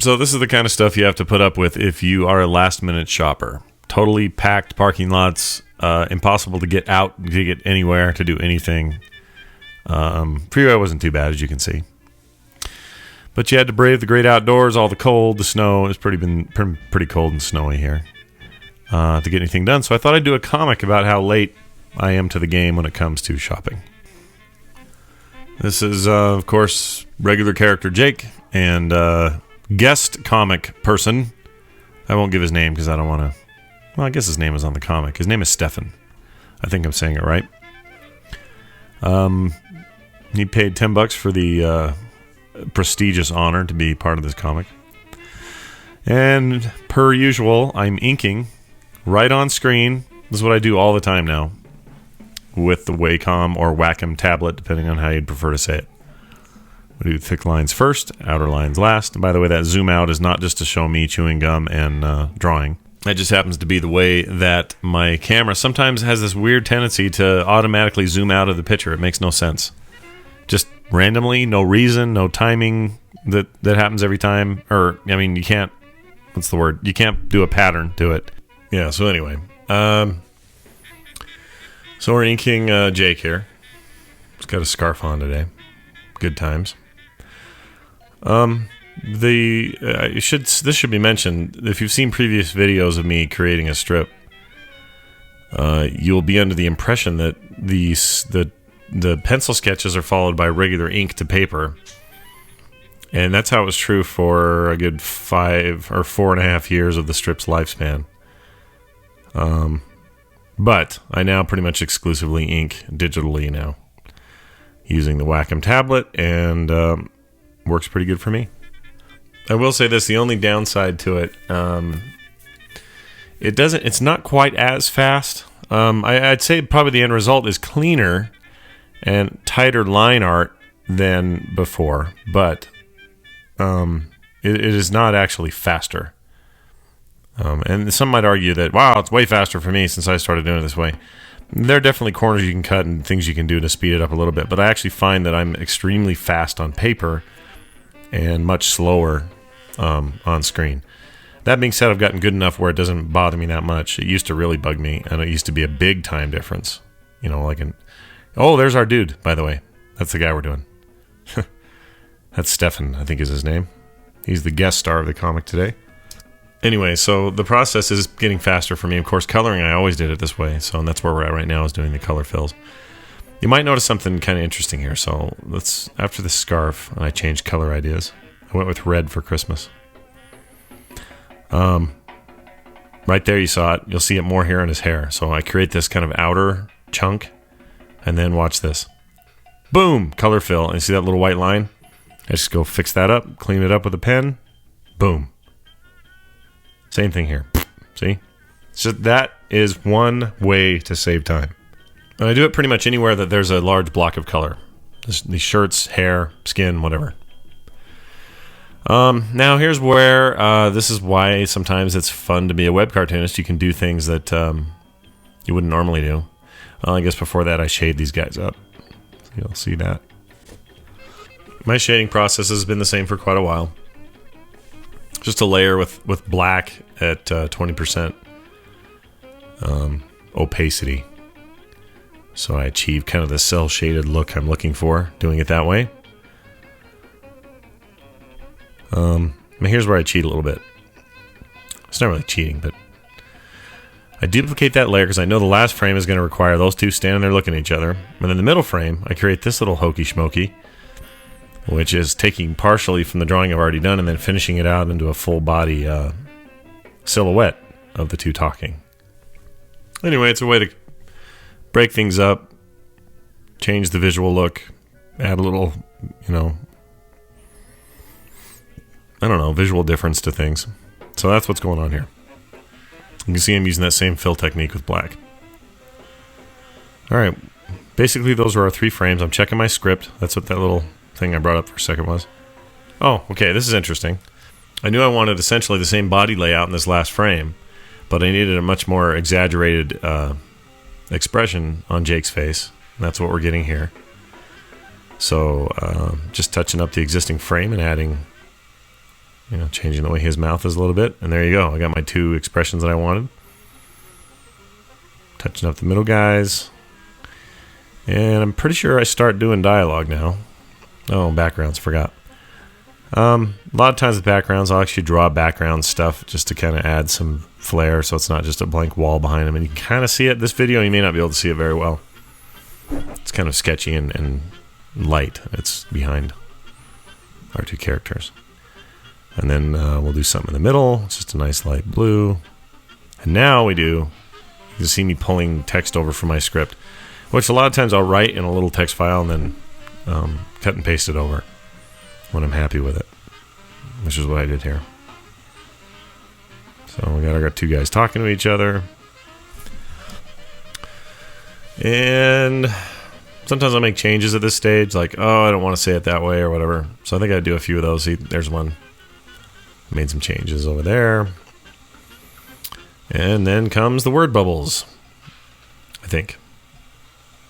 So this is the kind of stuff you have to put up with if you are a last-minute shopper. Totally packed parking lots, impossible to get out, to get anywhere, to do anything. Freeway wasn't too bad, as you can see. But you had to brave the great outdoors, all the cold, the snow. It's been pretty cold and snowy here to get anything done. So I thought I'd do a comic about how late I am to the game when it comes to shopping. This is, of course, regular character Jake and guest comic person. I won't give his name because I don't want to... Well, I guess his name is on the comic. His name is Stefan. I think I'm saying it right. He paid $10 for the prestigious honor to be part of this comic. And per usual, I'm inking right on screen. This is what I do all the time now with the Wacom or Wacom tablet, depending on how you'd prefer to say it. We do thick lines first, outer lines last. And by the way, that zoom out is not just to show me chewing gum and drawing. That just happens to be the way that my camera sometimes has this weird tendency to automatically zoom out of the picture. It makes no sense. Just randomly, no reason, no timing. That happens every time. Or, I mean, you can't... What's the word? You can't do a pattern to it. Yeah, so anyway. So we're inking Jake here. He's got a scarf on today. Good times. This should be mentioned. If you've seen previous videos of me creating a strip, you'll be under the impression that the pencil sketches are followed by regular ink to paper, and that's how it was true for a good 5 or 4.5 years of the strip's lifespan. But I now pretty much exclusively ink digitally now, using the Wacom tablet, and works pretty good for me. I will say this: the only downside to it, it's not quite as fast. I'd say probably the end result is cleaner and tighter line art than before, but it is not actually faster. And some might argue that, wow, it's way faster for me since I started doing it this way. There are definitely corners you can cut and things you can do to speed it up a little bit, but I actually find that I'm extremely fast on paper and much slower on screen. That being said, I've gotten good enough where it doesn't bother me that much. It used to really bug me, and it used to be a big time difference. You know, like oh, there's our dude, by the way. That's the guy we're doing. That's Stefan, I think is his name. He's the guest star of the comic today. Anyway, so the process is getting faster for me. Of course, coloring, I always did it this way, so that's where we're at right now, is doing the color fills. You might notice something kind of interesting here. So after the scarf, I changed color ideas. I went with red for Christmas. Right there you saw it. You'll see it more here on his hair. So I create this kind of outer chunk, and then watch this. Boom! Color fill. And you see that little white line? I just go fix that up, clean it up with a pen. Boom. Same thing here. See? So that is one way to save time. And I do it pretty much anywhere that there's a large block of color. These shirts, hair, skin, whatever. Now here's where this is why sometimes it's fun to be a web cartoonist. You can do things that you wouldn't normally do. I guess before that I shade these guys up. So you'll see that. My shading process has been the same for quite a while. Just a layer with black at 20% opacity. So I achieve kind of the cel-shaded look I'm looking for, doing it that way. Here's where I cheat a little bit. It's not really cheating, but I duplicate that layer because I know the last frame is going to require those two standing there looking at each other. And then the middle frame, I create this little hokey schmokey, which is taking partially from the drawing I've already done and then finishing it out into a full body silhouette of the two talking. Anyway, it's a way to break things up, change the visual look, add a little, visual difference to things. So that's what's going on here. You can see I'm using that same fill technique with black. All right. Basically, those are our 3 frames. I'm checking my script. That's what that little thing I brought up for a second was. Oh, okay, this is interesting. I knew I wanted essentially the same body layout in this last frame, but I needed a much more exaggerated expression on Jake's face. And that's what we're getting here. So just touching up the existing frame and adding changing the way his mouth is a little bit. And there you go. I got my 2 expressions that I wanted. Touching up the middle guys. And I'm pretty sure I start doing dialogue now. Oh, backgrounds, forgot. A lot of times with backgrounds, I'll actually draw background stuff just to kind of add some flair so it's not just a blank wall behind them. And you can kind of see it. This video, you may not be able to see it very well. It's kind of sketchy and light. It's behind our 2 characters. And then we'll do something in the middle. It's just a nice light blue. And now you can see me pulling text over from my script, which a lot of times I'll write in a little text file and then cut and paste it over when I'm happy with it, which is what I did here. So we got our 2 guys talking to each other. And sometimes I'll make changes at this stage, like, oh, I don't want to say it that way or whatever. So I think I do a few of those. See, there's one. Made some changes over there. And then comes the word bubbles, I think.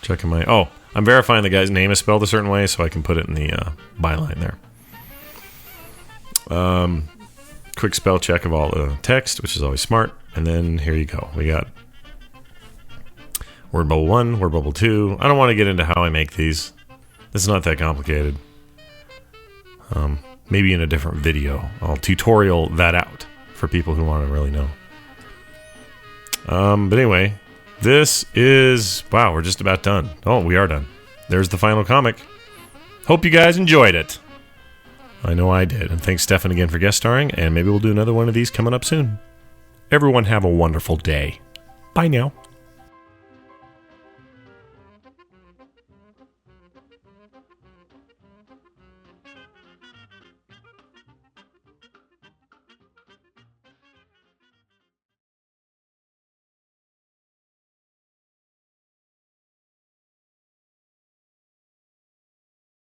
Checking I'm verifying the guy's name is spelled a certain way so I can put it in the byline there. Quick spell check of all the text, which is always smart. And then here you go. We got word bubble 1, word bubble 2. I don't want to get into how I make these. This is not that complicated. Maybe in a different video, I'll tutorial that out for people who want to really know. But anyway, this is... Wow, we're just about done. Oh, we are done. There's the final comic. Hope you guys enjoyed it. I know I did. And thanks, Stefan, again for guest starring. And maybe we'll do another one of these coming up soon. Everyone have a wonderful day. Bye now.